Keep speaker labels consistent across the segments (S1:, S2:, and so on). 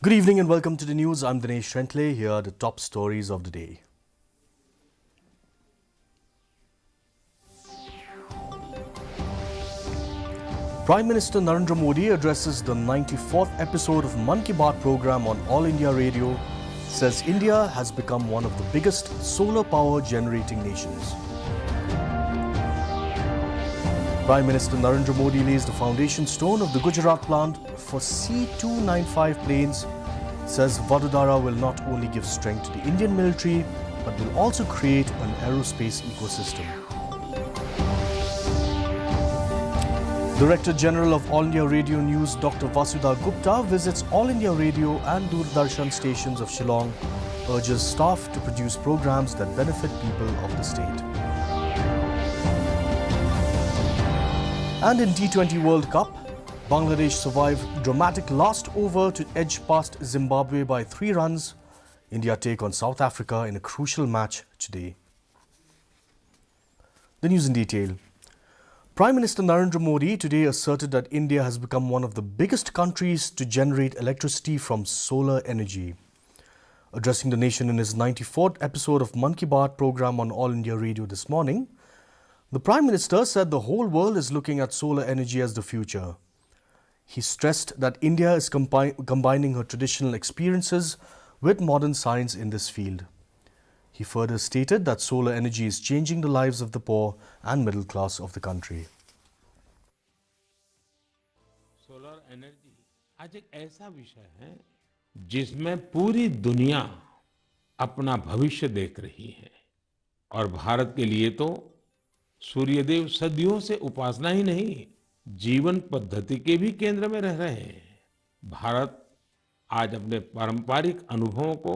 S1: Good evening and welcome to the news. I'm Dinesh Rentle. Here are the top stories of the day. Prime Minister Narendra Modi addresses the 94th episode of Mann Ki Baat program on All India Radio, says India has become one of the biggest solar power generating nations. Prime Minister Narendra Modi lays the foundation stone of the Gujarat plant for C-295 planes, says Vadodara will not only give strength to the Indian military, but will also create an aerospace ecosystem. Director General of All India Radio News Dr. Vasudha Gupta visits All India Radio and Doordarshan stations of Shillong, urges staff to produce programs that benefit people of the state. And in T20 World Cup, Bangladesh survived dramatic last over to edge past Zimbabwe by 3 runs. India take on South Africa in a crucial match today. The news in detail. Prime Minister Narendra Modi today asserted that India has become one of the biggest countries to generate electricity from solar energy. Addressing the nation in his 94th episode of Mann Ki Baat program on All India Radio this morning, the Prime Minister said the whole world is looking at solar energy as the future. He stressed that India is combining her traditional experiences with modern science in this field. He further stated that solar energy is changing the lives of the poor and middle class of the country.
S2: Solar energy आज एक ऐसा विषय है जिसमें पूरी दुनिया अपना भविष्य देख रही है और भारत के लिए तो सूर्यदेव सदियों से उपासना ही नहीं, जीवन पद्धति के भी केंद्र में रह रहे हैं। भारत आज अपने पारंपरिक अनुभवों को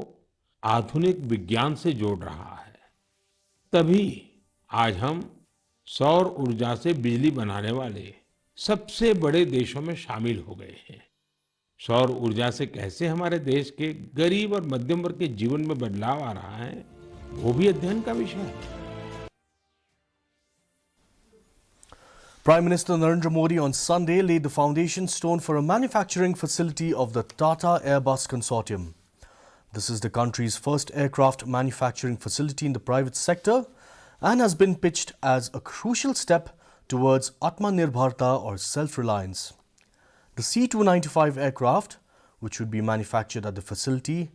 S2: आधुनिक विज्ञान से जोड़ रहा है। तभी आज हम सौर ऊर्जा से बिजली बनाने वाले सबसे बड़े देशों में शामिल हो गए हैं। सौर ऊर्जा से कैसे हमारे देश के गरीब और मध्यम वर्ग के जीवन में बदलाव आ रहा है, वो भी अध्ययन का विषय है।
S1: Prime Minister Narendra Modi on Sunday laid the foundation stone for a manufacturing facility of the Tata Airbus Consortium. This is the country's first aircraft manufacturing facility in the private sector and has been pitched as a crucial step towards Atmanirbharta or self-reliance. The C-295 aircraft, which would be manufactured at the facility,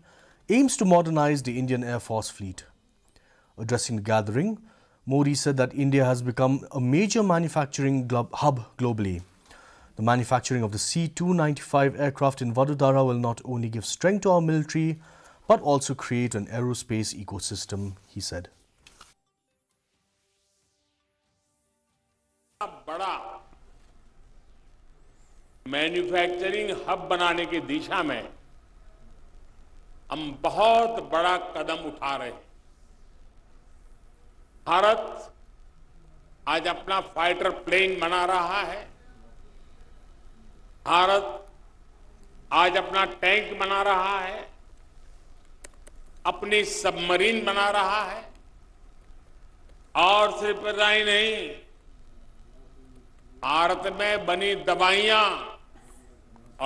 S1: aims to modernize the Indian Air Force fleet. Addressing the gathering, Modi said that India has become a major manufacturing hub globally. The manufacturing of the C-295 aircraft in Vadodara will not only give strength to our military, but also create an aerospace ecosystem, he said.
S2: बड़ा manufacturing hub बनाने की दिशा में हम बहुत बड़ा कदम उठा रहे हैं। भारत आज अपना फाइटर प्लेन बना रहा है। भारत आज अपना टैंक बना रहा है, अपनी सबमरीन बना रहा है और सिर्फ इतना ही नहीं, भारत में बनी दवाइयां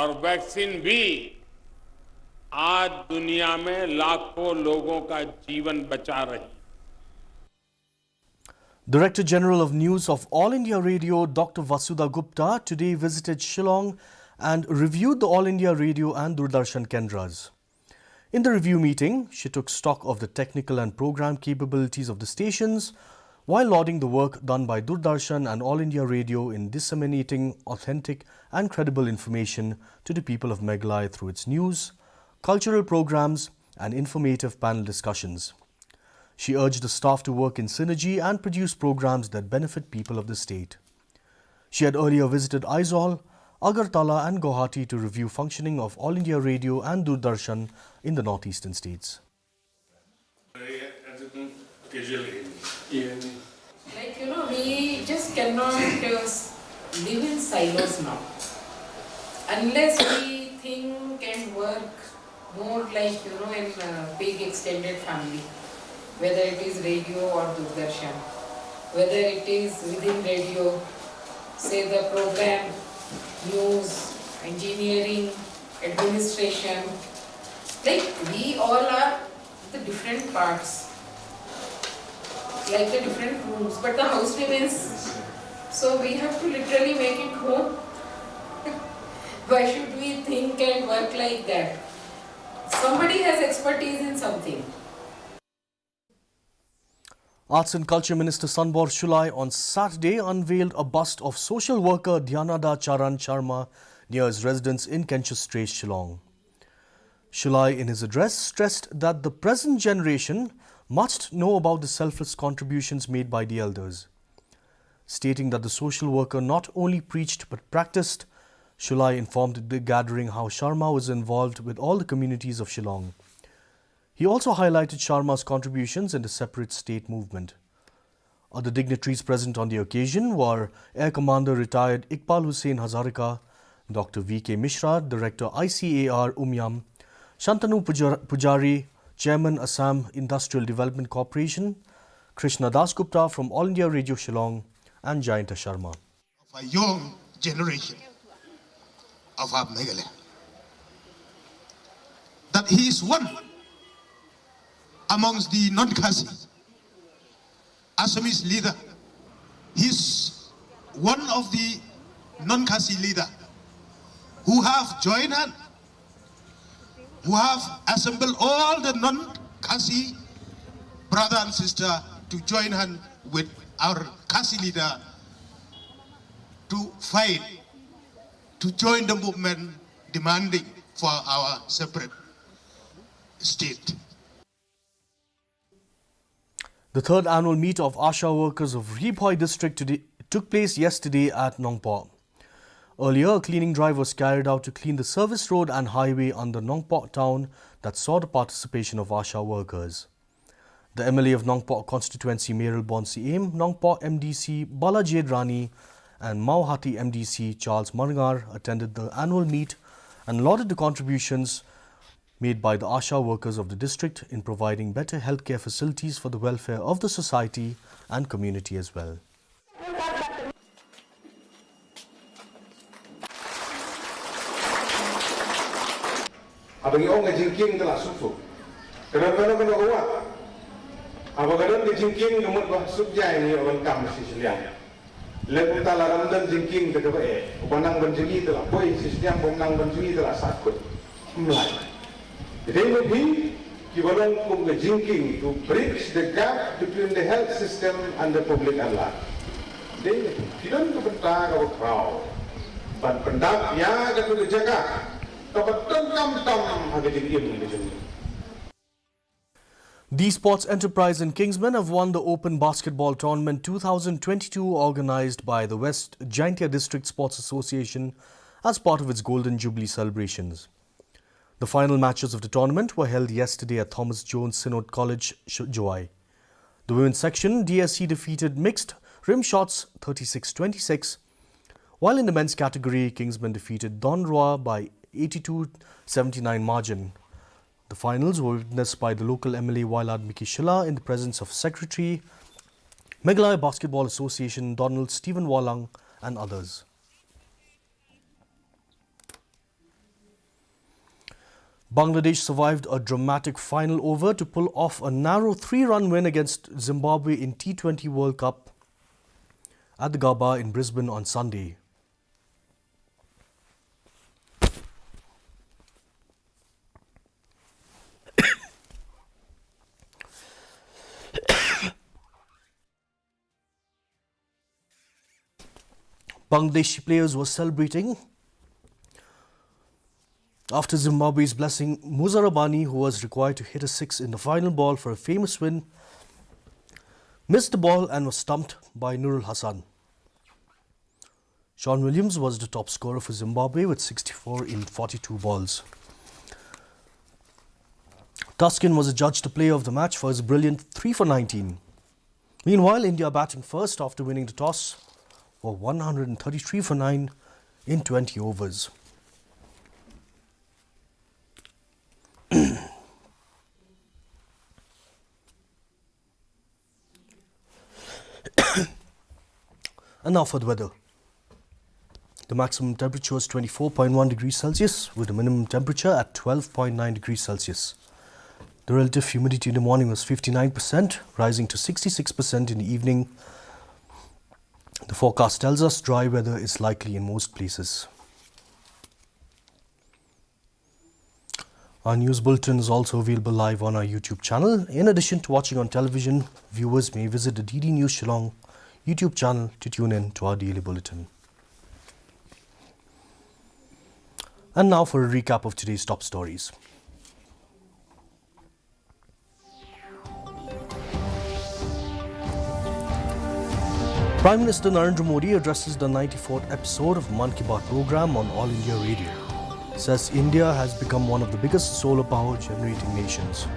S2: और वैक्सीन भी आज दुनिया में लाखों लोगों का जीवन बचा रही।
S1: Director General of News of All India Radio, Dr. Vasudha Gupta, today visited Shillong and reviewed the All India Radio and Doordarshan Kendras. In the review meeting, she took stock of the technical and program capabilities of the stations while lauding the work done by Doordarshan and All India Radio in disseminating authentic and credible information to the people of Meghalaya through its news, cultural programs and informative panel discussions. She urged the staff to work in synergy and produce programs that benefit people of the state. She had earlier visited Aizawl, Agartala and Guwahati to review functioning of All India Radio and Doordarshan in the northeastern states.
S3: We just cannot live in silos now. Unless we think and work more like, in a big extended family. Whether it is radio or Doordarshan, whether it is within radio, say the program, news, engineering, administration, Like we all are the different parts, like the different rooms, but the house remains. So we have to literally make it home. Why should we think and work like that? Somebody has expertise in something.
S1: Arts and Culture Minister Sanbor Shulai on Saturday unveiled a bust of social worker Dhyanada Charan Sharma near his residence in Kenchus Trace, Shillong. Shulai, in his address, stressed that the present generation must know about the selfless contributions made by the elders. Stating that the social worker not only preached but practiced, Shulai informed the gathering how Sharma was involved with all the communities of Shillong. He also highlighted Sharma's contributions in the separate state movement. Other dignitaries present on the occasion were Air Commander retired Iqbal Hussain Hazarika, Dr. V.K. Mishra, Director ICAR Umyam, Shantanu Pujari, Chairman Assam Industrial Development Corporation, Krishna Das Gupta from All India Radio Shillong, and Jayanta Sharma.
S4: Of a young generation of our Meghalaya, that he is one amongst the non-Khasi Assamese leader. He's one of the non-Khasi leader who have joined hand, who have assembled all the non-Khasi brother and sister to join hand with our Khasi leader to fight, to join the movement demanding for our separate state.
S1: The third annual meet of Asha workers of Riphoi district took place yesterday at Nongpo. Earlier, a cleaning drive was carried out to clean the service road and highway under Nongpo town that saw the participation of Asha workers. The MLA of Nongpo constituency Meral Bonsi Aim, Nongpo MDC Balaji Rani and Mauhati MDC Charles Marngar attended the annual meet and lauded the contributions made by the Asha workers of the district in providing better healthcare facilities for the welfare of the society and community as well.
S5: Abang yung ngajingking telah susu. Kenapa kuat? Abang kadang ngajingking gemut bah subjai ni orang kam si seliang. Lepas tala ramdan jingking terkau Banang benjingi telah boy si seliang banang benjingi telah sakut mulai. Jadi lebih kibalang kum ngajingking to bridge the gap between the health system and the public at large. Jadi tidak kebentar kau kau. Ban pendap ya kau kejaga.
S1: The Sports Enterprise in Kingsman have won the Open Basketball Tournament 2022 organised by the West Jaintia District Sports Association as part of its Golden Jubilee celebrations. The final matches of the tournament were held yesterday at Thomas Jones Synod College, Joy. The women's section, DSC defeated mixed rim shots 36-26, while in the men's category, Kingsman defeated Don Roa by 82-79 margin. The finals were witnessed by the local MLA Wailad Miki Shilla in the presence of Secretary, Meghalaya Basketball Association Donald Stephen Wallang and others. Bangladesh survived a dramatic final over to pull off a narrow 3-run win against Zimbabwe in T20 World Cup at the Gabba in Brisbane on Sunday. Bangladeshi players were celebrating after Zimbabwe's blessing Muzarabani, who was required to hit a 6 in the final ball for a famous win, missed the ball and was stumped by Nurul Hassan. Sean Williams was the top scorer for Zimbabwe with 64 in 42 balls. Tuskin was adjudged the player of the match for his brilliant 3 for 19. Meanwhile, India batting first after winning the toss for 133 for 9 in 20 overs. And now for the weather. The maximum temperature was 24.1 degrees Celsius with a minimum temperature at 12.9 degrees Celsius. The relative humidity in the morning was 59%, rising to 66% in the evening. The forecast tells us dry weather is likely in most places. Our news bulletin is also available live on our YouTube channel. In addition to watching on television, viewers may visit the DD News Shillong YouTube channel to tune in to our daily bulletin. And now for a recap of today's top stories. Prime Minister Narendra Modi addresses the 94th episode of Mann Ki Baat program on All India Radio. Says India has become one of the biggest solar power generating nations.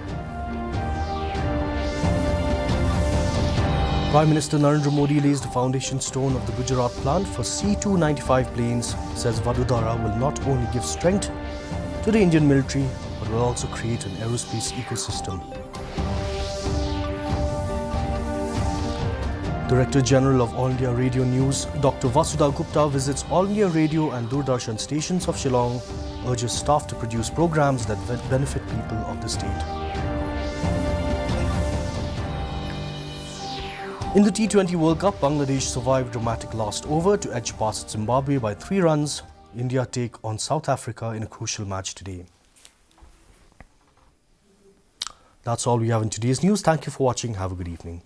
S1: Prime Minister Narendra Modi lays the foundation stone of the Gujarat plant for C-295 planes. Says Vadodara will not only give strength to the Indian military but will also create an aerospace ecosystem. Director General of All India Radio News, Dr. Vasudha Gupta visits All India Radio and Doordarshan stations of Shillong, urges staff to produce programs that benefit people of the state. In the T20 World Cup, Bangladesh survived dramatic last over to edge past Zimbabwe by 3 runs. India take on South Africa in a crucial match today. That's all we have in today's news. Thank you for watching. Have a good evening.